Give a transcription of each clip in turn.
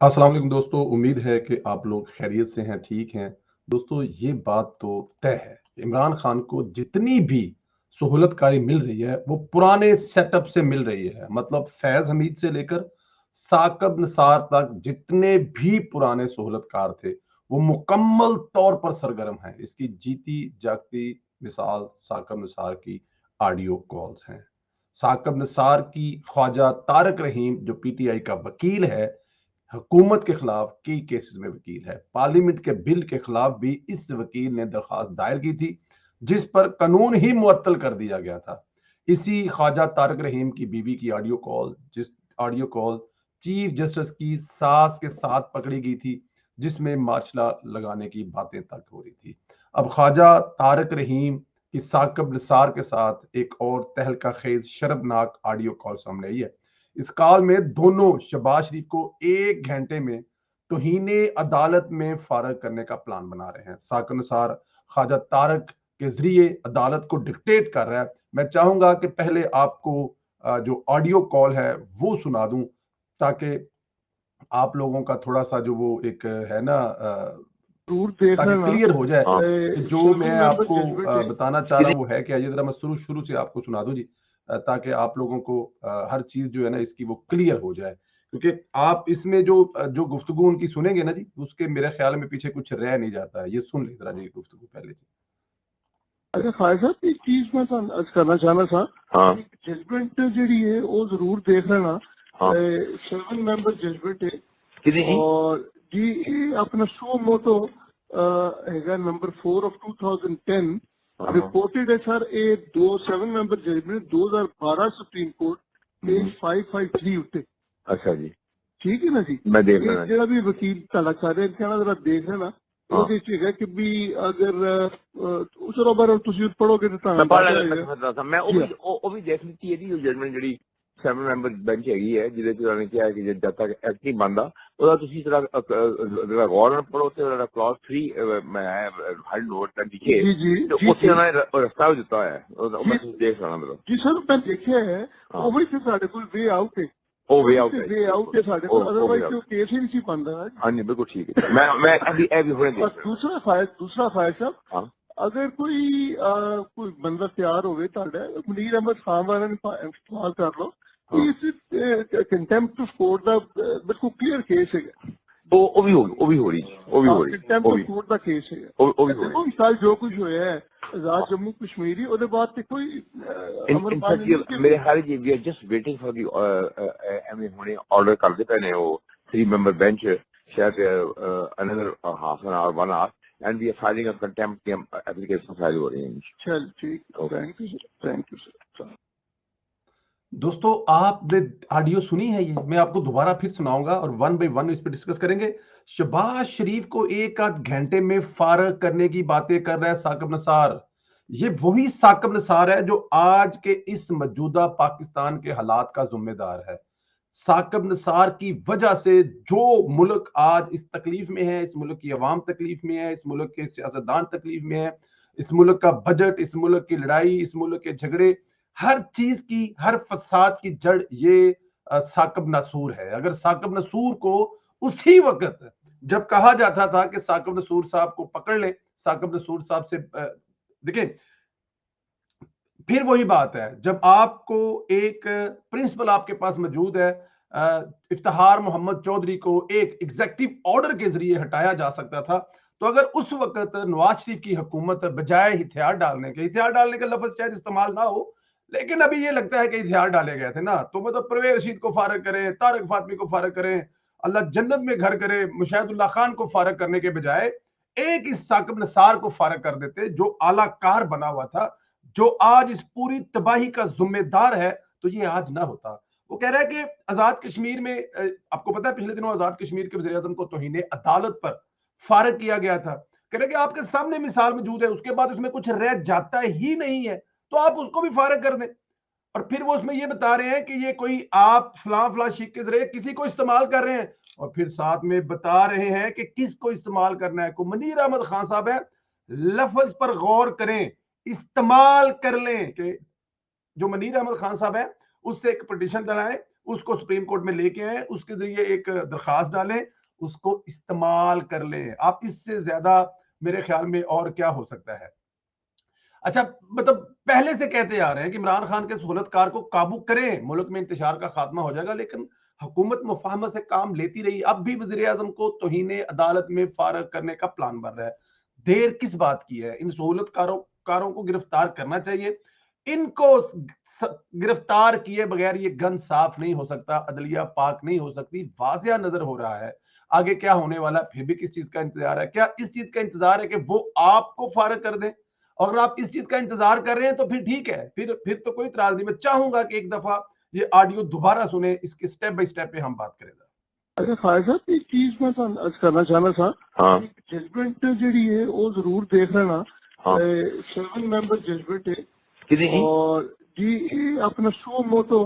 अस्सलाम वालेकुम दोस्तों, उम्मीद है कि आप लोग खैरियत से हैं, ठीक हैं। दोस्तों, ये बात तो तय है, इमरान खान को जितनी भी सहूलतकारी मिल रही है, वो पुराने सेटअप से मिल रही है। मतलब फैज़ हमीद से लेकर साकब निसार तक जितने भी पुराने सहूलतकार थे, वो मुकम्मल तौर पर सरगर्म हैं। इसकी जीती जागती मिसाल साकब निसार की ऑडियो कॉल्स हैं। साकब निसार की ख्वाजा तारक रहीम जो पीटीआई का वकील है, हुकूमत के खिलाफ कई केसेस में वकील है। पार्लियामेंट के बिल के खिलाफ भी इस वकील ने दरखास्त दायर की थी, जिस पर कानून ही मुअत्तल कर दिया गया था। इसी ख्वाजा तारक रहीम की बीवी की ऑडियो कॉल, जिस ऑडियो कॉल चीफ जस्टिस की सास के साथ पकड़ी गई थी, जिसमें मार्शल लगाने की बातें तक हो रही थी। अब ख्वाजा तारक रहीम की साकब निसार के साथ एक और तहलका खेज शर्मनाक ऑडियो कॉल सामने आई है। इस कॉल में दोनों शहबाज शरीफ को 1 घंटे में तौहीने अदालत में फारग करने का प्लान बना रहे हैं। साकब निसार ख्वाजा तारक के जरिए अदालत को डिक्टेट कर रहा है। मैं चाहूंगा कि पहले आपको जो ऑडियो कॉल है वो सुना दूं, ताकि आप लोगों का थोड़ा सा जो वो एक है ना, जरूर देख ताकि लेना। क्लियर हो जाए कि जो मैं 7 मेंबर आपको जजमेंट है। बताना चाह रहा हूँ वो है क्या। ये जरा मैं शुरू शुरू से आपको सुना दूं जी, ताकि आप लोगों को हर चीज जो है ना इसकी वो क्लियर हो जाए। क्योंकि आप इसमें जो गुफ्तगू उनकी सुनेंगे ना जी, उसके मेरे ख्याल में पीछे कुछ रह नहीं जाता है। ये सुन ले जरा जी गुफ्तगू पहले जी। अच्छा खालिद साहब एक चीज मैं अर्ज करना चाहना था। हाँ जजमेंट जी है वो जरूर देख लेना। हाँ 7 मेंबर जजमेंट है कितनी जी और जी ये अपना सो मोटो हैगा नंबर 4 of 2010 हाँ रिपोर्टेड है sir. A 7 member judgment 2012 supreme court page 553 उत्ते। अच्छा जी ठीक है ना जी। मैं देख ये लेना जी ਜਿਹੜਾ ਵੀ ਵਕੀਲ ਤੁਹਾਡਾ ਕਰ ਰਿਹਾ ਕਹਿਣਾ ਜਰਾ ਦੇਖ ਲੈਣਾ। हाँ ਉਹਦੇ ਚ ਹੈਗਾ ਕਿ ਵੀ ਅਗਰ ਚਲੋ ਬਾਰ ਤੁਸੀਂ ਪੜੋਗੇ ਤਾਂ ਤੁਹਾਨੂੰ मैं पढ़ ਅੰਦਾਜ਼ਾ लेना मैं ਹੋਏਗਾ। समझ रहा था मैं ਜੀ ਹਾਂ वो भी देख लीती है जी जजमेंट ਜਿਹੜੀ 7 ਮੈਂਬਰ ਬੈਂਚ ਹੈਗੀ ਹੈ ਜਿਹਦੇ ਚ ਉਹਨਾਂ ਨੇ ਕਿਹਾ ਕਿ ਜਦ ਤੱਕ ਐਕਟ ਨਹੀਂ ਬਣਦਾ ਉਹਦਾ ਤੁਸੀਂ ਜਿਹੜਾ ਗੌਰ ਨਾਲ ਪੜੋ ਤੇ ਉਹਦਾ ਕਲੌਜ਼ 3 ਮੈਂ ਹਾਈ ਨੋਟ ਤੇ ਲਿਖੇ ਜੀ ਜੀ ਤੇ ਜੀ ਉੱਥੇ ਜੀ ਉਹਨਾਂ ਨੇ ਰਸਤਾ ਵੀ ਦਿੱਤਾ ਹੋਇਆ ਹੈ ਉਹ ਜੀ ਮੈਂ ਤੁਸੀਂ ਦੇਖ ਲੈਣਾ ਮੈਨੂੰ ਜੀ ਸਰ ਮੈਂ ਦੇਖਿਆ ਹੈ। ਹਾਂ ਉਹ ਵੀ ਫਿਰ ਸਾਡੇ ਕੋਲ ਵੇ ਆਊਟ ਹੈ। ਉਹ ਵੇ ਉਹਦੇ ਆਊਟ ਤੇ ਹੈ ਵੇ ਆਊਟ ਹੈ ਸਾਡੇ ਕੋਲ, ਉਹ ਵੇ ਅਦਰਵਾਈਜ਼ ਆਊਟ ਉਹ ਕੇਸ ਹੀ ਨਹੀਂ ਸੀ ਬਣਦਾ ਨਾ ਜੀ। हाँ जी बिल्कुल ठीक है मैं अभी हुए और देख दूसरा फायर साहब, हाँ अगर कोई बंदा तैयार होवे ਤੁਹਾਡਾ ਮਨੀਰ ਅਹਿਮਦ ਖਾਨ ਵਾਲਾ ਨੇ ਇਸਤੇਮਾਲ ਕਰ ਲਓ। हाँ ਇਸ ਕੰਟੈਂਪਟ ਆਫ ਕੋਰਟ ਦਾ ਬਿਲਕੁਲ ਕਲੀਅਰ ਕੇਸ ਹੈਗਾ। वो भी होगी वो भी हो रही वो भी हाँ हो रही कंटेम्प्ट वो ऑफ भी कोर्ट का केस है। वो भी हो देखो रही मिसाल जो कुछ होया है आजाद जम्मू कश्मीरी ਉਹਦੇ ਬਾਅਦ ਤੇ ਕੋਈ in ਅਮਰਪਾਲ fact ਨਹੀਂ कि मेरे ख्याल जी we are just waiting for the ਐਵੇਂ ਹੁਣੇ ਆਰਡਰ ਕਰਦੇ ਪਏ ਨੇ ਉਹ 3 member bench शायद another half an hour 1 hour and we are filing a contempt application file हो रही है चल ठीक। okay thank you sir. दोस्तों, आपने ऑडियो सुनी है, ये मैं आपको दोबारा फिर सुनाऊंगा और वन बाय वन इस पर डिस्कस करेंगे। शहबाज शरीफ को एक आध घंटे में फारग करने की बातें कर रहा है साकब निसार। ये वही साकब निसार है जो आज के इस मौजूदा पाकिस्तान के हालात का जिम्मेदार है। साकब निसार की वजह से जो मुल्क आज इस तकलीफ में है, इस मुल्क की अवाम तकलीफ में है, इस मुल्क के सियासतदान तकलीफ में है, इस मुल्क का बजट, इस मुल्क की लड़ाई, इस मुल्क के झगड़े, हर चीज की, हर फसाद की जड़ ये साकब नसूर है। अगर साकब नसूर को उसी वक्त जब कहा जाता था कि साकब नसूर साहब को पकड़ ले, साकब नसूर साहब से देखिए, फिर वही बात है, जब आपको एक प्रिंसिपल आपके पास मौजूद है, इफ्तिखार मोहम्मद चौधरी को एक एग्जेक्टिव ऑर्डर के जरिए हटाया जा सकता था। तो अगर उस वक्त नवाज शरीफ की हुकूमत बजाय हथियार डालने का लफ्ज शायद इस्तेमाल ना हो, लेकिन अभी ये लगता है कि हथियार डाले गए थे ना, तो मतलब परवेज रशीद को फारग करें, तारक फातमी को फारग करें, अल्लाह जन्नत में घर करे, मुशाहिदुल्लाह खान को फारग करने के बजाय एक इस साकिब निसार को फारग कर देते, जो आला कार बना हुआ था, जो आज इस पूरी तबाही का जिम्मेदार है, तो ये आज ना होता। वो कह रहा है कि आजाद कश्मीर में आपको पता है पिछले दिनों आजाद कश्मीर के वज़ीर आज़म को तौहीने अदालत पर फारग किया गया था। कह रहे कि आपके सामने मिसाल मौजूद है, उसके बाद उसमें कुछ रह जाता ही नहीं है, तो आप उसको भी फारग कर दें। और फिर वो उसमें ये बता रहे हैं कि ये कोई आप फलां शीख के जरिए किसी को इस्तेमाल कर रहे हैं, और फिर साथ में बता रहे हैं कि किसको इस्तेमाल करना है। को मनीर अहमद खान साहब है, लफ्ज पर गौर करें, इस्तेमाल कर लें कि जो मनीर अहमद खान साहब है उससे एक पिटीशन डलाएं, उसको सुप्रीम कोर्ट में लेके आए, उसके जरिए एक दरखास्त डालें, उसको इस्तेमाल कर लें। आप इससे ज्यादा मेरे ख्याल में और क्या हो सकता है। अच्छा, मतलब पहले से कहते आ रहे हैं कि इमरान खान के सहूलतकार को काबू करें, मुल्क में इंतशार का खात्मा हो जाएगा, लेकिन हुकूमत मुफाहमत से काम लेती रही। अब भी वजीर आजम को तौहीन अदालत में फारग करने का प्लान बन रहा है। देर किस बात की है? इन सहूलतकारों कारों को गिरफ्तार करना चाहिए। इनको गिरफ्तार किए बगैर ये गन साफ नहीं हो सकता, अदलिया पाक नहीं हो सकती। वाजिया नजर हो रहा है आगे क्या होने वाला है। फिर भी किस चीज का इंतजार है? क्या इस चीज का इंतजार है कि वो आपको फारग कर दें? अगर आप इस चीज का इंतजार कर रहे हैं तो फिर ठीक है, फिर तो कोई इतराज नहीं। मैं चाहूंगा कि एक दफा ये ऑडियो दोबारा सुने, इसके स्टेप बाय स्टेप पे हम बात करेंगे। अच्छा खालिद साहब एक चीज मैं ਤੁਹਾਨੂੰ अर्ज करना चाहना था। हाँ जजमेंट ਜਿਹੜੀ है वो जरूर देख लेना। हाँ 7 मेंबर जजमेंट है कितनी जी और जी ये अपना शो मोटो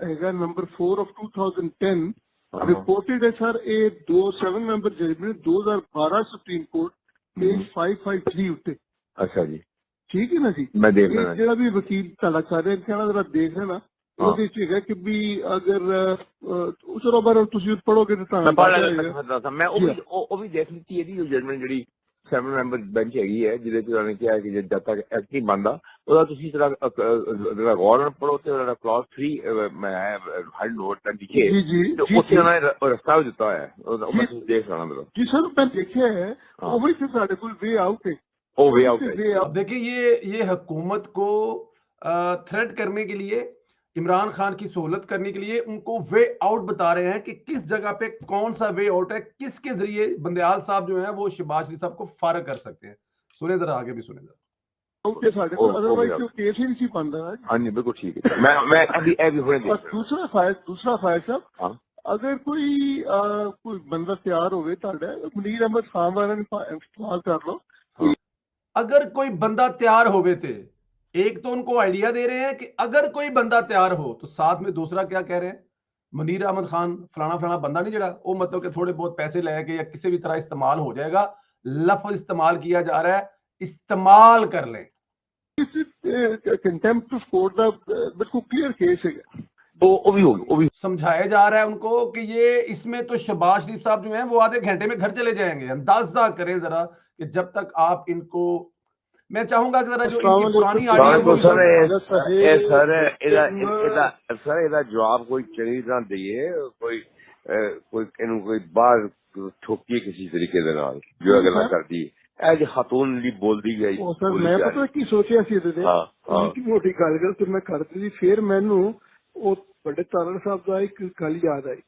हैगा नंबर 4 ऑफ 2010 हाँ रिपोर्टेड है सर ये 7 member judgment 2012 supreme court page 553 ਉੱਤੇ। अच्छा जी ठीक है ना जी। मैं देख ਇਹ लेना ਜਿਹੜਾ ਵੀ ਵਕੀਲ ਤੁਹਾਡਾ ਕਰ ਰਿਹਾ ਕਹਿਣਾ ਜਰਾ ਦੇਖ ਲੈਣਾ ਉਹਦੇ ਚ ਹੈਗਾ ਕਿ ਵੀ ਅਗਰ ਚਲੋ ਬਾਰੇ ਤੁਸੀਂ ਪੜੋਗੇ ਤਾਂ मैं ਤੁਹਾਨੂੰ पढ़ ਪਤਾ लेना ਹੋਏਗਾ। मैं था मैं वो भी देख लीती है जी जजमेंट ਜਿਹੜੀ 7 ਮੈਂਬਰ ਬੈਂਚ ਹੈਗੀ ਹੈ ਜਿਹਦੇ ਚ ਉਹਨਾਂ ਨੇ ਕਿਹਾ ਕਿ ਜਦ ਤੱਕ ਐਕਟ ਨਹੀਂ ਬਣਦਾ ਉਹਦਾ ਤੁਸੀਂ ਜਿਹੜਾ ਗੌਰ ਨਾਲ ਪੜੋ ਤੇ ਉਹਦਾ ਕਲੌਜ਼ 3 ਮੈਂ ਹੈਡ ਨੋਟ ਤੇ ਲਿਖੇ ਜੀ ਜੀ ਤੇ ਜੀ ਉੱਥੇ ਉਹਨਾਂ ਨੇ ਰਸਤਾ ਵੀ ਦਿੱਤਾ ਹੋਇਆ ਹੈ ਉਹ ਮੈਂ ਤੁਸੀਂ ਦੇਖ ਲੈਣਾ ਮੇਰਾ ਜੀ ਸਰ ਮੈਂ ਦੇਖਿਆ ਹੈ ਉਹ ਵੀ ਤੇ ਸਾਡੇ ਕੋਲ ਵੇ ਆਊਟ ਹੈ ਉਹ ਵੇ ਆਊਟ ਹੈ वे अब देखिए ये हुकूमत को थ्रेट करने के लिए, इमरान खान की सहूलत करने के लिए उनको वे आउट बता रहे हैं कि किस जगह पे कौन सा वे आउट है, किसके जरिए बंदयाल साहब जो है वो शहबाज शरीफ साहब को फारग कर सकते हैं। सुने जरा, आगे भी सुने जरा। आउट है साढ़े को अदरवाइज तो केस ही नहीं बनता है। हाँ जी बिल्कुल ठीक है मैं अभी हुए और दूसरा फाइल साहब हाँ अगर कोई बंदा तैयार होवे ताड़ा मुनीर अहमद खान वाला ने इस्तेमाल कर लो। अगर कोई बंदा तैयार होवे थे, एक तो उनको आइडिया दे रहे हैं कि अगर कोई बंदा तैयार हो, तो साथ में दूसरा क्या कह रहे हैं? मुनीर अहमद खान फलाना फलाना बंदा नहीं जड़ा वो, मतलब कि थोड़े बहुत पैसे लेके या किसी भी तरह इस्तेमाल हो जाएगा। लफ्ज इस्तेमाल किया जा रहा है, इस्तेमाल कर लें। कंटेम्प्ट ऑफ कोर्ट का बिल्कुल क्लियर केस है। वो भी समझाया जा रहा है उनको कि ये इसमें तो शहबाज शरीफ साहब जो हैं वो आधे घंटे में घर चले जाएंगे। अंदाजा करें जरा कि जब तक आप इनको, मैं चाहूंगा कि जरा जो इनकी पुरानी ऑडियो तो सर सर ਇਹਦਾ ਜਵਾਬ ਕੋਈ ਚੰਗੀ ਤਰ੍ਹਾਂ ਦਈਏ ਕੋਈ ਇਹਨੂੰ ਕੋਈ ਬਾਹਰ ਠੋਕੀਏ ਕਿਸੇ ਤਰੀਕੇ ਦੇ ਨਾਲ ਜੋ ਅਗਲਾ ਕਰਦੀ ਐਜ ਖਾਤੂਨ ਦੀ ਬੋਲਦੀ ਗਈ ਉਹ ਸਰ ਮੈਂ ਪਤਾ ਕੀ ਸੋਚਿਆ ਸੀ ਇਹਦੇ ਤੇ ਨਿੱਕੀ ਮੋਟੀ ਗੱਲ ਤੇ ਮੈਂ ਕਰਦੀ ਸੀ ਫਿਰ ਮੈਨੂੰ ਉਹ ਵੱਡੇ ਤਾਰਨ ਸਾਹਿਬ ਦਾ ਇੱਕ ਗੱਲ ਯਾਦ ਆਈ।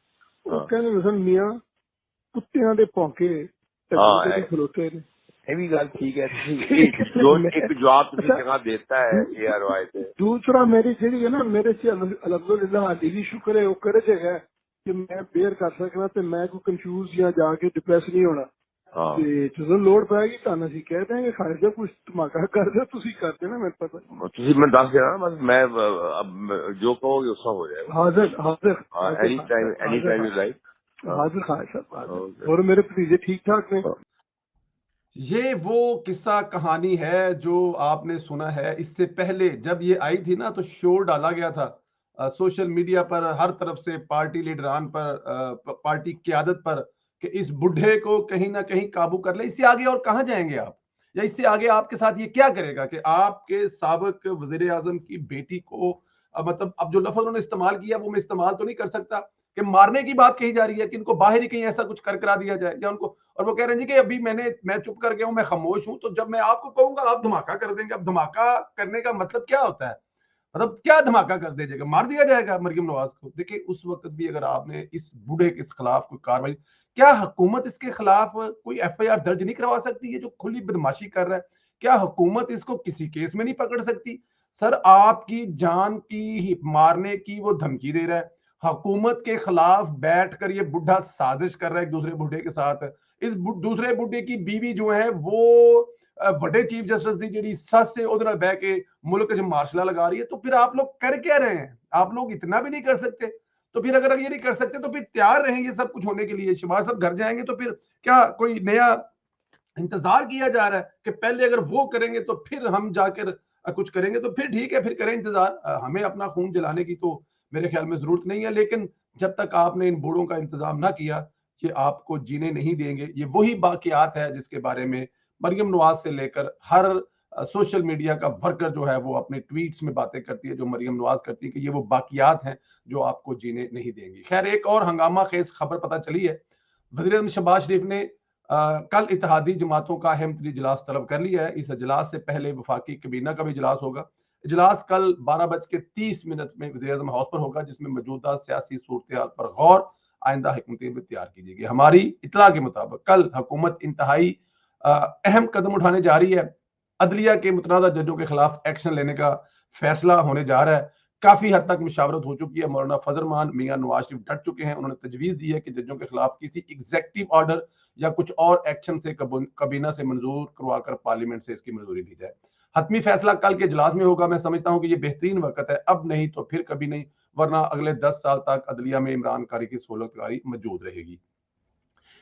ਉਹ ਕਹਿੰਦੇ ਸਨ ਮੀਆਂ ਕੁੱਤਿਆਂ ਦੇ ਭੌਂਕੇ ਟੱਕਰੇ ਖਲੋਤੇ ਨੇ। ये भी गल ठीक है जो एक जवाब तुझे जगह देता है ये रवायत है। दूसरा मेरी जी है ना मेरे से अल्हम्दुलिल्लाह अली भी शुक्र है वो करे जगह कि मैं बेयर कर सकना ते मैं कोई कंफ्यूज या जाके डिप्रेस नहीं होना। ते ਜਦੋਂ ਲੋੜ ਪੈਗੀ ਤੁਹਾਨੂੰ ਅਸੀਂ ਕਹਿ ਦਾਂਗੇ ਖਾਲਿਦ ਸਾਹਿਬ ਕੁਝ ਧਮਾਕਾ ਕਰ ਦਿਓ ਤੁਸੀਂ ਕਰ ਦੇਣਾ ਮੈਨੂੰ ਪਤਾ ਤੁਸੀਂ मैं दस देना बस मैं जो कहोगे उसका हो जाएगा। हाजिर एनी टाइम यू लाइक हाजिर खालिद साहब और मेरे भतीजे ठीक ठाक ने। ये वो किस्सा कहानी है जो आपने सुना है। इससे पहले जब ये आई थी ना तो शोर डाला गया था सोशल मीडिया पर, हर तरफ से पार्टी लीडरान पर, पार्टी क्यादत पर कि इस बुढ़े को कहीं ना कहीं काबू कर ले। इससे आगे और कहां जाएंगे आप, या इससे आगे आपके साथ ये क्या करेगा कि आपके साबिक वजीर आजम की बेटी को मतलब अब जो लफ्ज उन्होंने इस्तेमाल किया वो मैं इस्तेमाल तो नहीं कर सकता कि मारने की बात कही जा रही है कि इनको बाहर ही कहीं ऐसा कुछ कर करा दिया जाए या उनको, और वो कह रहे हैं जी कि अभी मैं चुप कर गया हूं, मैं खामोश हूं, तो जब मैं आपको कहूंगा आप धमाका कर देंगे। अब धमाका करने का मतलब क्या होता है? मतलब क्या धमाका कर दीजिएगा? मार दिया जाएगा मरियम नवाज को? देखिए उस वक्त भी अगर आपने इस बूढ़े के खिलाफ कोई कार्रवाई, क्या हुकूमत इसके खिलाफ कोई FIR दर्ज नहीं करवा सकती है जो खुली बदमाशी कर रहा है? क्या हुकूमत इसको किसी केस में नहीं पकड़ सकती? सर आपकी जान की मारने की वो धमकी दे रहा है, हुकूमत के खिलाफ बैठकर ये बुढ़ा साजिश कर रहा है एक दूसरे बुढ़े के साथ। इस दूसरे बुढ़े की बीवी जो है वो बड़े चीफ जस्टिस की जी सस से उधर बह के मुल्क च मार्शला लगा रही है। तो फिर आप लोग कर क्या रहे हैं? आप लोग इतना भी नहीं कर सकते? तो फिर अगर ये नहीं कर सकते तो फिर तैयार रहें ये सब कुछ होने के लिए। शहबाज साहब घर जाएंगे तो फिर क्या कोई नया इंतजार किया जा रहा है कि पहले अगर वो करेंगे तो फिर हम जाकर कुछ करेंगे? तो फिर ठीक है, फिर करें इंतजार। हमें अपना खून जलाने की तो मेरे ख्याल में जरूरत नहीं है। लेकिन जब तक आपने इन बोर्डों का इंतजाम ना किया, ये आपको जीने नहीं देंगे। ये वही बाकियात है जिसके बारे में मरियम नवाज से लेकर हर सोशल मीडिया का वर्कर जो है वो अपने ट्वीट्स में बातें करती है, जो मरियम नवाज करती है कि ये वो बाकियात हैं जो आपको जीने नहीं देंगी। खैर, एक और हंगामा खेज खबर पता चली है। वज़ीर-ए-आज़म शहबाज शरीफ ने कल इत्तेहादी जमातों का अहम तरीन इजलास तलब कर लिया है। इस इजलास से पहले वफाकी कबीना का भी इजलास होगा। इजलास कल 12:30 में वज़ीर-ए-आज़म हाउस पर होगा, जिसमें मौजूदा सियासी सूरत-ए-हाल पर गौर, आइंदा हिकमत तैयार की जाएगी। हमारी इत्तला के मुताबिक कल हुकूमत इंतहाई अहम कदम उठाने जा रही है। अदलिया के मुतनाज़ा जजों के खिलाफ एक्शन लेने का फैसला होने जा रहा है। काफी हद तक मुशावरत हो चुकी है। मौलाना फजल रहमान मियां नवाज शरीफ डट चुके हैं। उन्होंने तजवीज दी है कि जजों के खिलाफ किसी एग्जेक्टिव ऑर्डर या कुछ और एक्शन से कबीना से मंजूर करवाकर पार्लियामेंट से इसकी मंजूरी ली जाए। हतमी फैसला कल के इजलास में होगा। मैं समझता हूं कि ये बेहतरीन वक्त है, अब नहीं तो फिर कभी नहीं, वरना अगले 10 साल तक अदलिया में इमरान कारी की सहूलतकारी मौजूद रहेगी।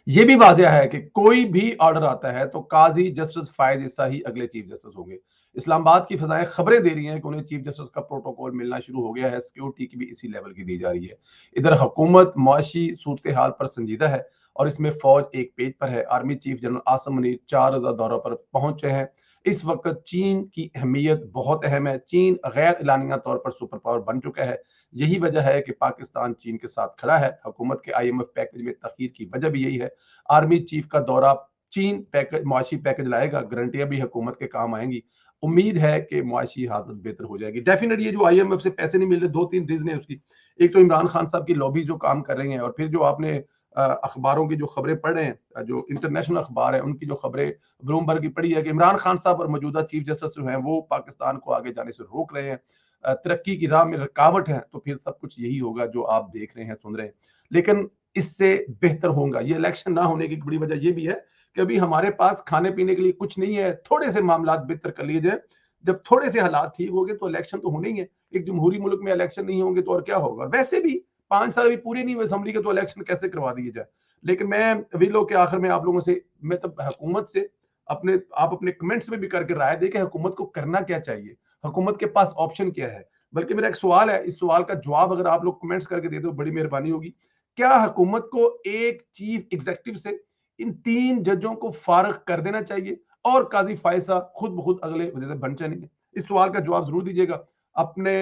ये भी वाज़ेह है कि कोई भी ऑर्डर आता है तो काजी जस्टिस फायज ईसा ही अगले चीफ जस्टिस होंगे। इस्लामाबाद की फजाएं खबरें दे रही हैं कि उन्हें चीफ जस्टिस का प्रोटोकॉल मिलना शुरू हो गया है। सिक्योरिटी की भी इसी लेवल की दी जा रही है। इधर हुकूमत मुआशी सूरत हाल पर संजीदा है और इसमें फौज एक पेज पर है। Army chief general Asim Munir 4 रोजा दौरा पर पहुंचे हैं। इस वक्त चीन की अहमियत बहुत अहम है। चीन गैर एलानिया तौर पर सुपर पावर बन चुका है। यही वजह है कि पाकिस्तान चीन के साथ खड़ा है। हुकूमत के IMF पैकेज में तखीर की वजह भी यही है। आर्मी चीफ का दौरा चीन पैकेज मुआशी पैकेज लाएगा, गारंटियां भी हुकूमत के काम आएंगी। उम्मीद है कि मुआशी हालत बेहतर हो जाएगी। डेफिनेटली ये जो IMF से पैसे नहीं मिल रहे, 2-3 रीजन है उसकी। एक तो इमरान खान साहब की लॉबी जो काम कर रही हैं, और फिर जो आपने अखबारों की जो खबरें पढ़ रहे हैं, जो इंटरनेशनल अखबार है उनकी जो खबरें ब्लूमबर्ग की पढ़ी है कि इमरान खान साहब और मौजूदा चीफ जस्टिस जो हैं वो पाकिस्तान को आगे जाने से रोक रहे हैं, तरक्की की राह में रुकावट है। तो फिर सब कुछ यही होगा जो आप देख रहे हैं, सुन रहे हैं। लेकिन इससे बेहतर होगा। ये इलेक्शन ना होने की बड़ी वजह ये भी है कि अभी हमारे पास खाने पीने के लिए कुछ नहीं है। थोड़े से मामला बेहतर कर लिए जाए। जब थोड़े से हालात ठीक हो गए तो इलेक्शन तो होने ही है। एक जमहूरी मुल्क में इलेक्शन नहीं होंगे तो और क्या होगा। वैसे भी 5 साल अभी पूरे नहीं हुए असेंबली के, तो इलेक्शन कैसे करवा दिए जाए। लेकिन मैं वीलो के आखिर में आप लोगों से, मैं तब हुकूमत से आप अपने कमेंट्स में भी करके राय दें कि हुकूमत को करना क्या चाहिए, हुकूमत के पास ऑप्शन क्या है। बल्कि मेरा एक सवाल है, इस सवाल का जवाब अगर आप लोग कमेंट्स करके दे दो बड़ी मेहरबानी होगी। क्या हुकूमत को एक चीफ एग्जीक्यूटिव से इन 3 जजों को फारग कर देना चाहिए और काजी फायसा खुद ब खुद अगले वज़ीर बन जाएंगे? इस सवाल का जवाब जरूर दीजिएगा। अपने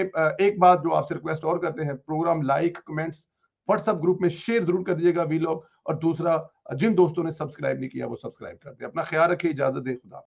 एक बात जो आपसे रिक्वेस्ट और करते हैं, program like, comments, WhatsApp group में शेयर जरूर कर दीजिएगा वीलॉग। और दूसरा, जिन दोस्तों ने सब्सक्राइब नहीं किया वो सब्सक्राइब कर दें। अपना ख्याल रखिए, इजाजत दें, खुदा।